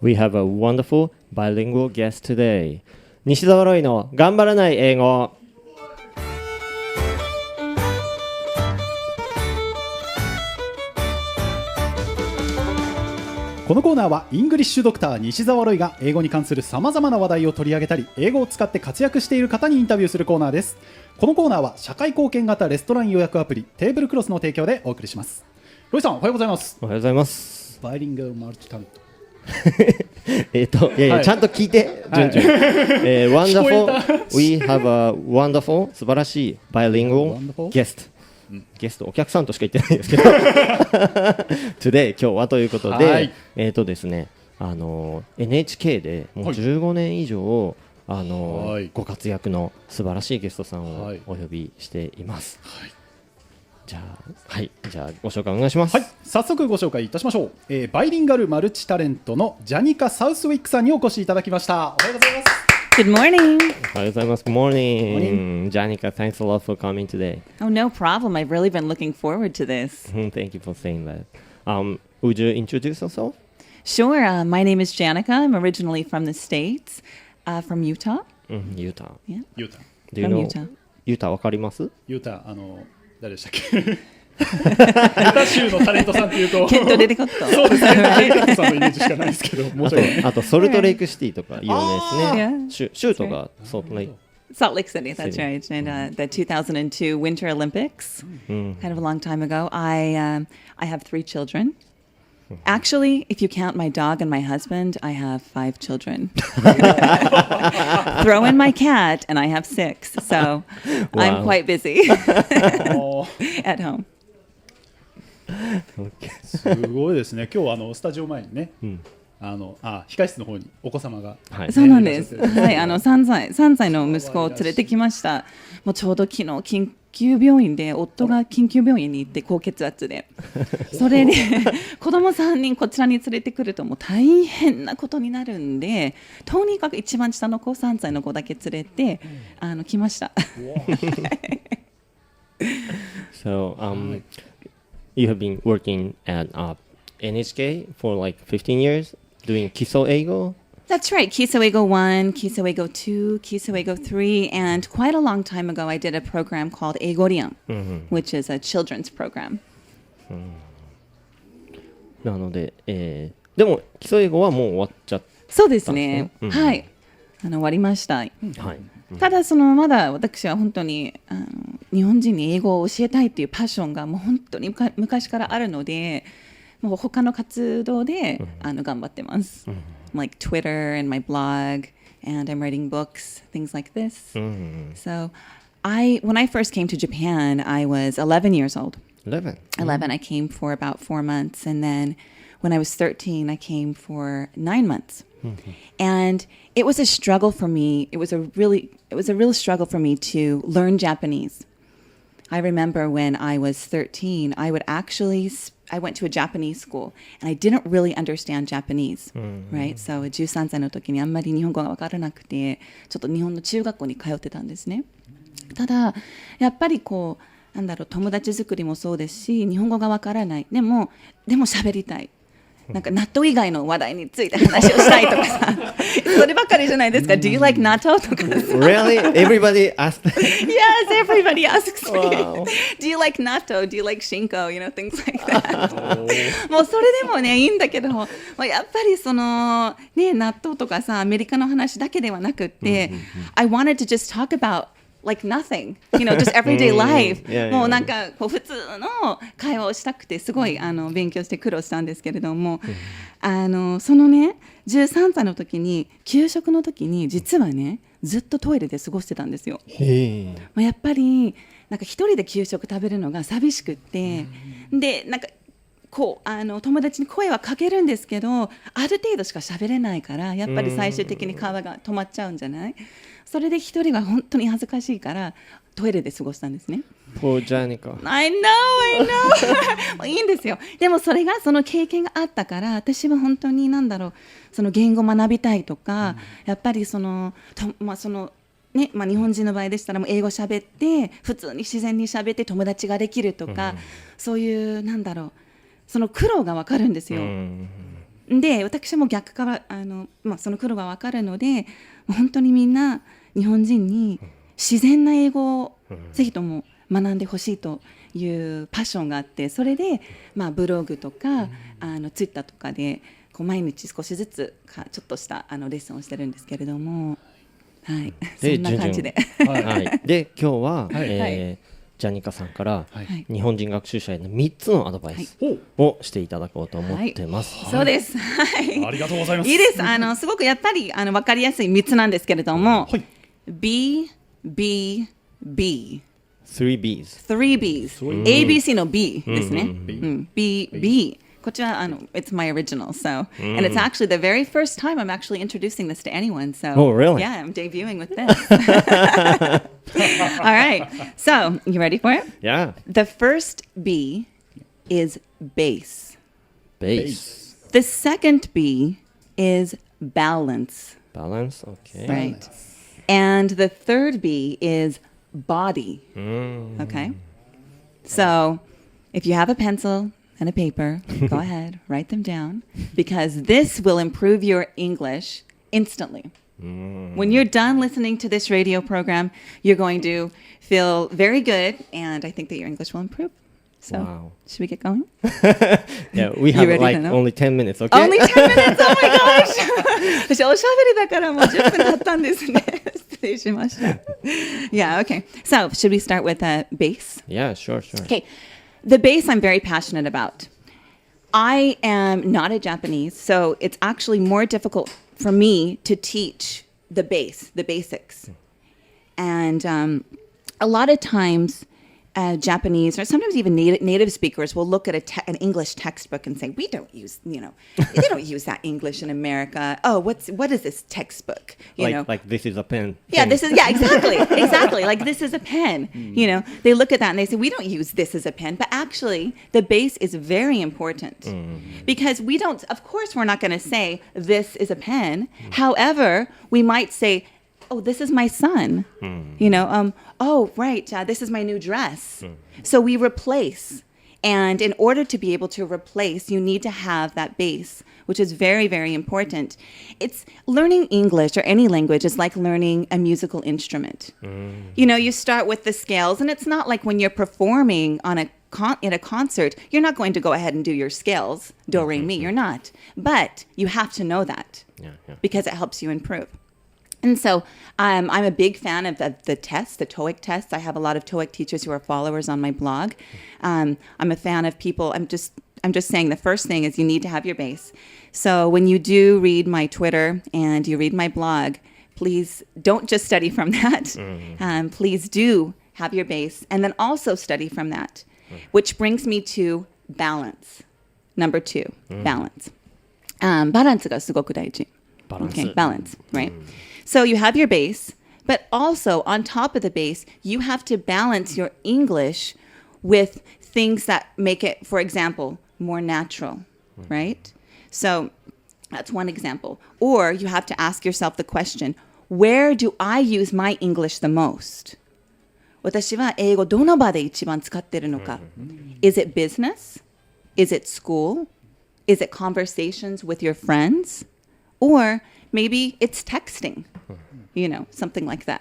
We have a wonderful bilingual guest today. 西澤ロイの頑張らない英語。このコーナーはイングリッシュドクター西澤ロイが英語に関するさまざまな話題を取り上げたり、英語を使って活躍している方にインタビューするコーナーです。このコーナーは社会貢献型レストラン予約アプリテーブルクロスの提供でお送りします。ロイさん、おはようございます。おはようございます。バイリンガルマルチタレントいやいや、ちゃんと聞いて、じゅんじゅん。Wonderful. We have a wonderful 素晴らしい bilingual guest。ゲスト、お客さんとしか言ってないですけどToday 今日はということで、ですね、NHK でもう15年以上、ご活躍の素晴らしいゲストさんをお呼びしています。じゃあご紹介お願いします。早速ご紹介いたしましょう。バイリンガルマルチタレントのジャニカサウスウィックさんにお越しいただきました。おはようございます。Good morning. おはようございます。Good morning. Janica, thanks a lot for coming today. Oh, no problem. I've really been looking forward to this. Thank you for saying that. Would you introduce yourself? Sure. My name is Janica. I'm originally from the States, from Utah. Utah. Yeah. Utah. Do you know Utah わかります？ Utah、誰でしたっけユタ州のタレントさんっていうとケント出てこった。そうですね。レイカさんのイメージしかないですけど、もちろん。あとソルトレイクシティとか有名ですね。州都がソルトレイク。Salt Lake City, that's right. And the 2002 Winter Olympics, kind of a long time ago. I have 3 children. Actually, if you count my dog and my husband, I have 5 children. Throw in my cat, and I have 6. So I'm quite busy at home. すごいですね。今日スタジオ前にね、控室の方にお子様が、そうなんです。はい、3歳の息子を連れてきました。もうちょうど昨日緊急病院で夫が緊急病院に行って高血圧で、それで子供3人こちらに連れてくるともう大変なことになるんで、とにかく一番下の子3歳の子だけ連れて来ました。So, you have been working at NHK for like 15 years doing 基礎英語? That's right. 基礎英語1, 基礎英語2, 基礎英語3, and quite a long time ago I did a program called 英語リアン, which is a children's program. なので、でも基礎英語はもう終わっちゃったんですね。そうですね。はい。終わりました。ただまだ私は本当に日本人に英語を教えたいっていうパッションがもう本当に昔からあるので、もう他の活動で頑張ってます。Like Twitter and my blog, and I'm writing books, things like this. So when I first came to Japan, I was 11 years old. 11? 11. I came for about 4 months, and then when I was 13, I came for 9 months. And it was a struggle for me. It was a real struggle for me to learn Japanese. I remember when I was 13, I went to a Japanese school, and I didn't really understand Japanese, right? So 13歳の時にあんまり日本語が分からなくて、ちょっと日本の中学校に通ってたんですね。ただやっぱり友達作りもそうですし、日本語が分からない。でも喋りたい。なんか納豆以外の話題について話をしたいとかさ、そればっかりじゃないですか。Do you like 納豆とかさ。Really? Everybody asks. Yes, everybody asks me. Do you like 納豆? Do you like シンコ? You know, things like that. もうそれでもねいいんだけど、やっぱり納豆とかさ、アメリカの話だけではなくって、I wanted to just talk about like nothing, just everyday life. もうなんか普通の会話をしたくてすごい勉強して苦労したんですけれども、そのね13歳の時に給食の時に実はねずっとトイレで過ごしてたんですよ。やっぱりなんか一人で給食食べるのが寂しくって、でなんか友達に声はかけるんですけど、ある程度しか喋れないから、やっぱり最終的に会話が止まっちゃうんじゃない？それで一人が本当に恥ずかしいからトイレで過ごしたんですね。Poor Janica. I know. いいんですよ。でもその経験があったから、私は本当にその言語を学びたいとか、やっぱり日本人の場合でしたらもう英語喋って普通に自然に喋って友達ができるとか、そういうその苦労がわかるんですよ。で私も逆からその苦労が分かるので本当にみんな日本人に自然な英語をぜひとも学んでほしいというパッションがあって、それで、ブログとかツイッターとかでこう毎日少しずつちょっとしたレッスンをしてるんですけれども、はい、そんな感じでで今日は、ジャニカさんから日本人学習者への3つのアドバイスをしていただこうと思ってます。そうです、はい、ありがとうございます。いいです。すごくやっぱり分かりやすい3つなんですけれども、B B B Three B's ABC の B ですね。B B こちらit's my original, so and it's actually the very first time I'm actually introducing this to anyone. So oh really? Yeah, I'm debuting with this. All right. So you ready for it? Yeah. The first B is base. The second B is balance. Balance. Okay. Right. And the third B is body. Okay. So if you have a pencil and a paper, go ahead, write them down, because this will improve your English instantly. When you're done listening to this radio program, you're going to feel very good, and I think that your English will improve. So, should we get going? Yeah, we have like only 10 minutes, okay? Only 10 minutes? Oh my gosh! 私おしゃべりだからもう10分経ったんですね。失礼しました。Yeah, okay. So, should we start with a base? Yeah, sure. Okay. The base I'm very passionate about. I am not a Japanese, so it's actually more difficult for me to teach the basics. And a lot of times, Japanese or sometimes even native speakers will look at an English textbook and say, "We don't use, they don't use that English in America. Oh, what is this textbook? Like this is a pen. Yeah, exactly. Like this is a pen. They look at that and they say, we don't use this as a pen, but actually the base is very important because of course, we're not going to say this is a pen. However, we might say, oh, this is my son. Oh, right, this is my new dress. So we replace. And in order to be able to replace, you need to have that base, which is very, very important. It's learning English or any language is like learning a musical instrument. You start with the scales, and it's not like when you're performing in a concert, you're not going to go ahead and do your scales, do, re, mi, you're not. But you have to know that because it helps you improve. And so I'm a big fan of the tests, the TOEIC tests. I have a lot of TOEIC teachers who are followers on my blog. I'm a fan of people. I'm just saying the first thing is you need to have your base. So when you do read my Twitter and you read my blog, please don't just study from that. Please do have your base and then also study from that, which brings me to balance. Number 2, balance. バランスがすごく大事. Okay, balance, right? So you have your base, but also on top of the base, you have to balance your English with things that make it, for example, more natural, right? So that's one example. Or you have to ask yourself the question, where do I use my English the most? 私は英語どの場で一番使ってるのか? Is it business? Is it school? Is it conversations with your friends? Or maybe it's texting, something like that.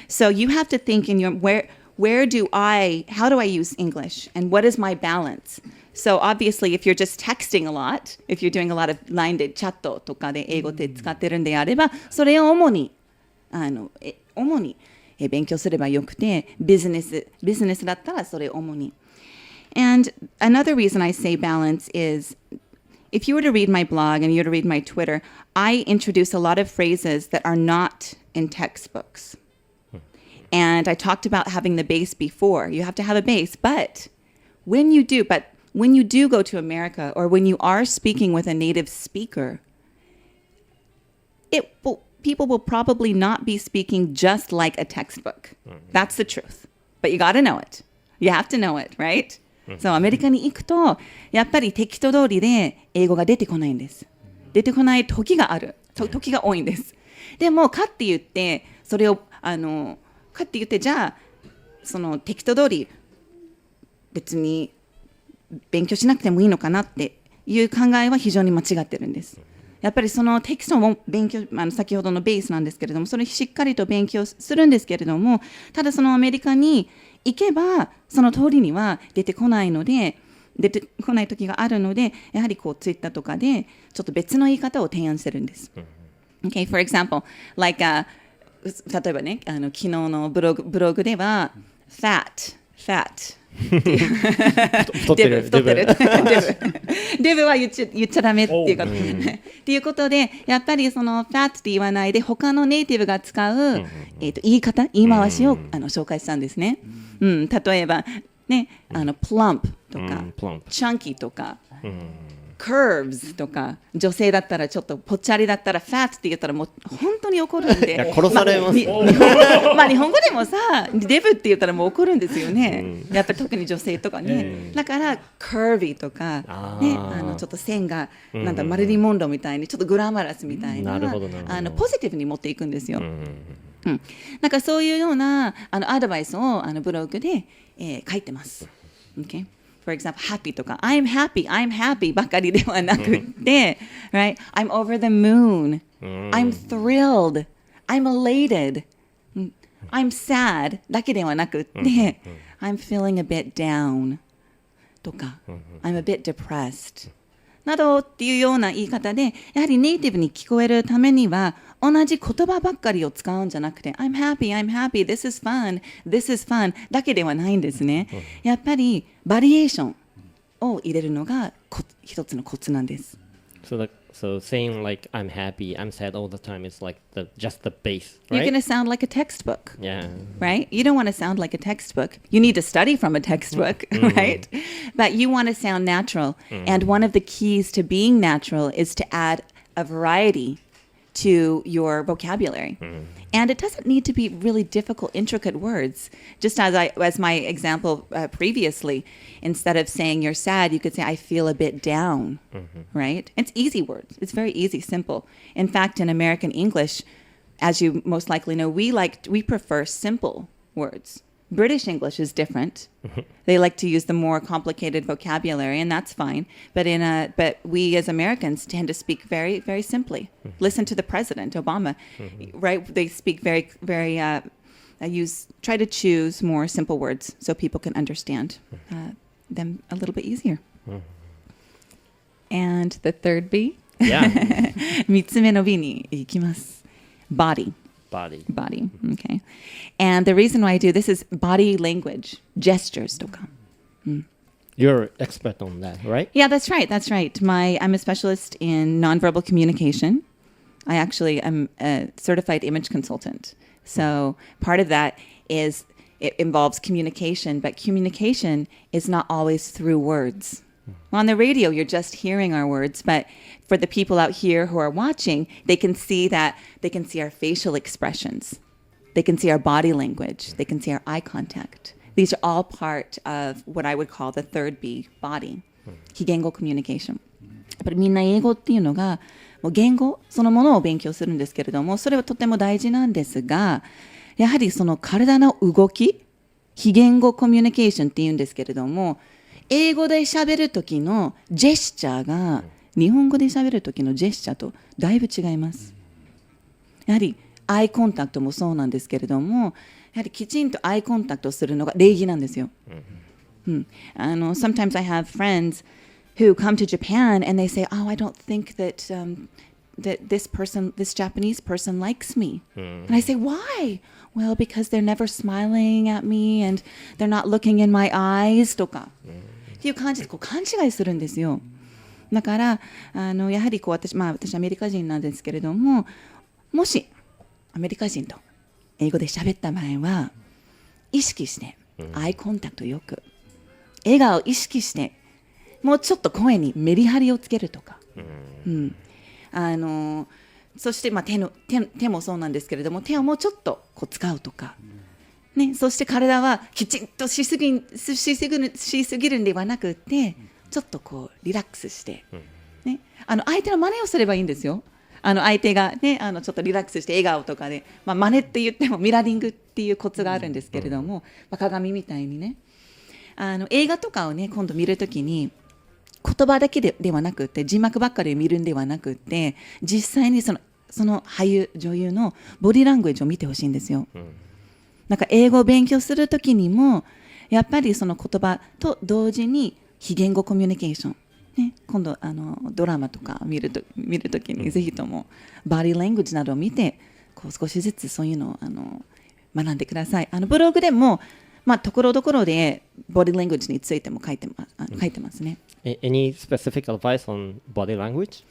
So you have to think in your how do I use English and what is my balance? So obviously if you're just texting a lot, if you're doing a lot of LINE でチャットとかで英語で使ってるんであれば、それを主に勉強すればよくて、ビジネスだったらそれを主に。And another reason I say balance is if you were to read my blog and you were to read my Twitter, I introduce a lot of phrases that are not in textbooks. And I talked about having the base before. You have to have a base, but when you do go to America or when you are speaking with a native speaker, people will probably not be speaking just like a textbook. That's the truth. But you got to know it. You have to know it, right? そう、アメリカに行くとやっぱりテキスト通りで英語が出てこないんです。出てこない時がある。時が多いんです。でもかって言ってそれをかって言ってじゃあそのテキスト通り別に勉強しなくてもいいのかなっていう考えは非常に間違ってるんです。やっぱりそのテキストも勉強、先ほどのベースなんですけれども、それをしっかりと勉強するんですけれども、ただそのアメリカに行けばその通りには出てこないので、出てこない時があるので、やはりこうツイッターとかでちょっと別の言い方を提案してるんです。Okay, for example, like、例えばね、昨日のブログでは fat 太ってるデブは言っちゃダメっていうことっていうことで、やっぱりその fat って言わないで他のネイティブが使う、言い回しを紹介したんですね。例えばね、plump とか、chunky とか、curves とか、女性だったらちょっとぽっちゃりだったら fat って言ったらもう本当に怒るんで、いや殺されます、日本語でもさデブって言ったらもう怒るんですよね、やっぱり特に女性とかね、だから curvy とか、ね、ちょっと線がなんだマリリン・モンローみたいにちょっとグラマラスみたいな、ポジティブに持っていくんですよ。なんかそういうようなアドバイスをブログで、書いてます。Okay? For example, happy とか I'm happy ばかりではなくて、right? I'm over the moon, I'm thrilled, I'm elated, I'm sad だけではなくて、I'm feeling a bit down とか、I'm a bit depressed などっていうような言い方で、やはりネイティブに聞こえるためには同じ言葉ばっかりを使うんじゃなくて I'm happy, this is fun だけではないんですね。やっぱりバリエーションを入れるのが一つのコツなんです。So saying like I'm happy, I'm sad all the time is like just the base, right? You're going to sound like a textbook, right? You don't want to sound like a textbook. You need to study from a textbook, right? But you want to sound natural. And one of the keys to being natural is to add a variety to your vocabulary. And it doesn't need to be really difficult, intricate words. Just as my example previously, instead of saying you're sad, you could say I feel a bit down, right? It's easy words. It's very easy, simple. In fact, in American English, as you most likely know, we prefer simple words. British English is different. They like to use the more complicated vocabulary, and that's fine. But we as Americans tend to speak very, very simply. Listen to the president, Obama, right? They speak very, very. Try to choose more simple words so people can understand them a little bit easier. And the third B. Yeah. 三つ目の B に行きます。Body. Okay. And the reason why I do this is body language, gestures とか。You're expert on that, right? Yeah, that's right. I'm a specialist in nonverbal communication. I actually am a certified image consultant. So part of that is it involves communication, but communication is not always through words. On the radio, you're just hearing our words, but for the people out here who are watching, they can see our facial expressions. They can see our body language. They can see our eye contact. These are all part of what I would call the third B, body. 非言語コミュニケーション。やっぱりみんな英語っていうのが、もう言語そのものを勉強するんですけれども、それはとても大事なんですが、やはりその体の動き、非言語コミュニケーションっていうんですけれども、英語で喋る時のジェスチャーが日本語で喋る時のジェスチャーとだいぶ違います。やはりアイコンタクトもそうなんですけれども、やはりきちんとアイコンタクトするのが礼儀なんですよ。Sometimes I have friends who come to Japan and they say, "Oh, I don't think that this Japanese person likes me." And I say, "Why?" Well, because they're never smiling at me and they're not looking in my eyes とか。っていう感じでこう勘違いするんですよ。だからやはりこう私アメリカ人なんですけれども、もしアメリカ人と英語で喋った場合は意識してアイコンタクトよく笑顔を意識してもうちょっと声にメリハリをつけるとか、そして手もそうなんですけれども、手をもうちょっとこう使うとか。ね、そして体はきちんとしすぎるんではなくて、ちょっとこうリラックスして、ね、相手の真似をすればいいんですよ。相手が、ね、ちょっとリラックスして笑顔とかで、真似って言ってもミラーリングっていうコツがあるんですけれども、鏡みたいにね、映画とかをね今度見るときに言葉だけではなくて字幕ばっかり見るんではなくて実際にその俳優女優のボディラングエージを見てほしいんですよ、なんか英語を勉強するときにもやっぱりその言葉と同時に非言語コミュニケーション、ね、今度ドラマとか見るときにぜひともバディラングエージなどを見てこう少しずつそういうのを学んでください。ブログでもところどころでボディラングエージについても書いてますね。Any specific advice on body language?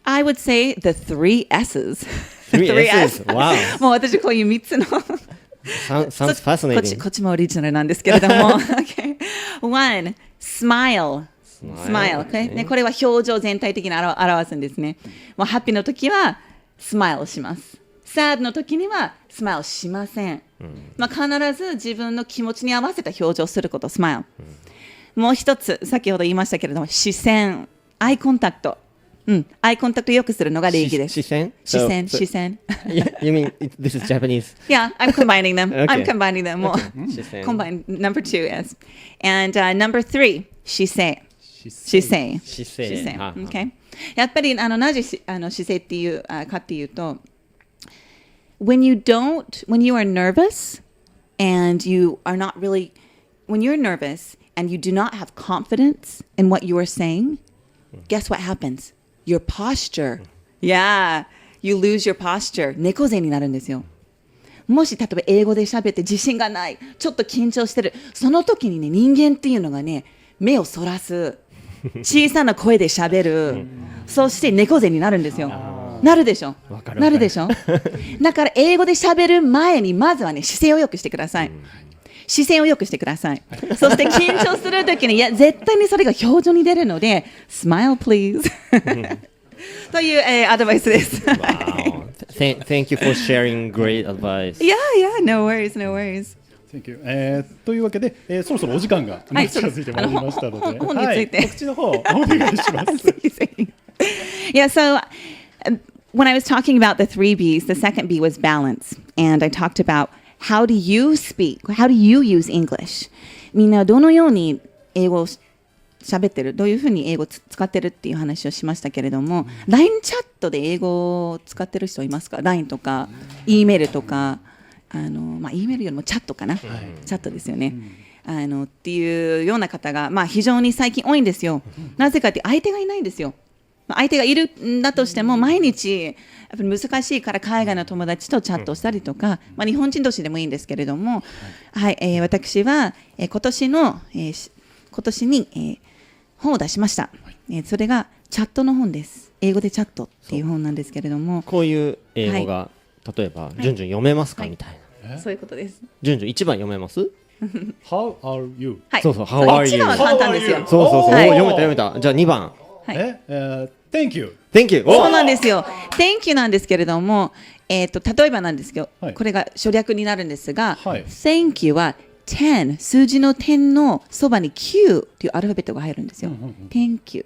I would say the 3 S's. 3 S's? Wow. もう私こういう3つのSounds fascinating. こっちもオリジナルなんですけれどもokay. One, smile. Smile. Okay? ね、これは表情全体的に表すんですね。もうハッピーの時はスマイルします。sad の時にはスマイルしません。必ず自分の気持ちに合わせた表情をすること、スマイル。もう一つ、先ほど言いましたけれども、視線、アイコンタクト。アイコンタクトよくするのが礼儀です。視線。視線。You mean this is Japanese? Yeah, I'm combining them. Okay. I'm combining them. もうcombine number 2 is. And number 3, 姿勢。Okay. やっぱりなぜ姿勢っていうかっていうと、when you are nervous and you are not really, when you're nervous and you do not have confidence in what you are saying, guess what happens? Your posture. Yeah, you lose your posture. 猫背になるんですよ。もし例えば英語で喋って自信がない、ちょっと緊張してる、その時にね、人間っていうのがね、目をそらす、小さな声で喋る、そして猫背になるんですよ。なるでしょ。なるでしょ。だから英語で喋る前にまずはね、姿勢を良くしてください。姿勢を良くしてください。そして緊張するときに、いや、絶対にそれが表情に出るので、Smile please という、アドバイスです。Wow. Thank you for sharing great advice. Yeah, no worries. Thank you. というわけで、そろそろお時間が近づいてまいりましたので、本について、告知の方お願いします。Yeah, so when I was talking about the 3 B's, the second B was balance. And I talked about how do you speak? How do you use English? みんなどのように英語を喋ってる、どういうふうに英語を使ってるっていう話をしましたけれども、LINE チャットで英語を使ってる人いますか？ LINE とか E メールとかE メールよりもチャットかな、チャットですよね、っていうような方が、非常に最近多いんですよ。なぜかって相手がいないんですよ。相手がいるんだとしても毎日やっぱり難しいから海外の友達とチャットしたりとか、日本人同士でもいいんですけれども、私は、今年に、本を出しました、それがチャットの本です。英語でチャットっていう本なんですけれども、こういう英語が、例えばじゅんじゅん読めますか、みたいな。そういうことです。じゅんじゅん1番読めます？ How are you? そうそう、How are you? 1番は簡単ですよ。そう、読めた。じゃあ2番。Thank you. そうなんですよ。Thank you なんですけれども、例えばなんですけど、これが省略になるんですが、Thank you は10、数字の10のそばに9というアルファベットが入るんですよ。Thank you。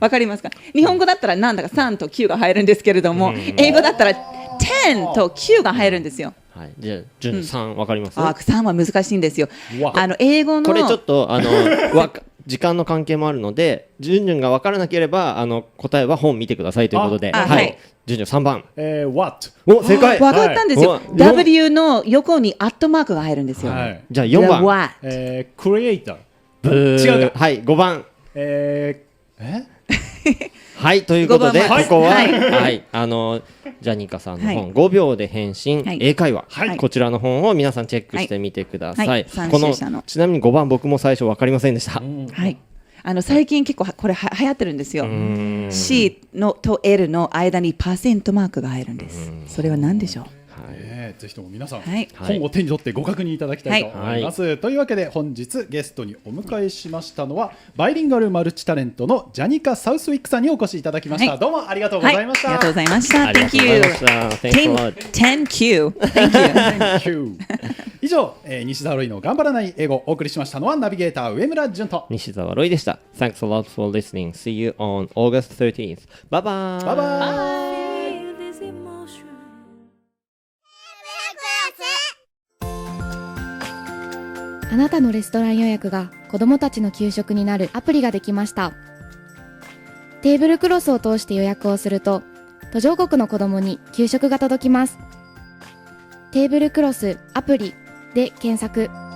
わかりますか？日本語だったらなんだか3と9が入るんですけれども、英語だったら10と9が入るんですよ。じゃあ順3わかります？3は難しいんですよ。英語のこれちょっと時間の関係もあるので、じゅんじゅんが分からなければ答えは本見てくださいということで、じゅんじゅん3番。What？ お、正解。分かったんですよ。W の横にアットマークが入るんですよ。じゃあ4番。Creator。違うか。はい、5番。はい、ということで、ここはジャニカさんの本5秒で返信英会話、こちらの本を皆さんチェックしてみてください。このちなみに5番、僕も最初分かりませんでした。最近結構これ流行ってるんですよ。C のと L の間にパーセントマークが入るんです。それは何でしょう？ぜひとも皆さん、本を手に取ってご確認いただきたいと思います。というわけで本日ゲストにお迎えしましたのはバイリンガルマルチタレントのジャニカ・サウスウィックさんにお越しいただきました。どうもありがとうございました。ありがとうございました。Thank you. Thank you. 以上、西澤ロイの頑張らない英語をお送りしましたのはナビゲーター上村淳と西澤ロイでした。Thanks a lot for listening. See you on August 13th. Bye bye. あなたのレストラン予約が子どもたちの給食になるアプリができました。テーブルクロスを通して予約をすると、途上国の子どもに給食が届きます。テーブルクロスアプリで検索。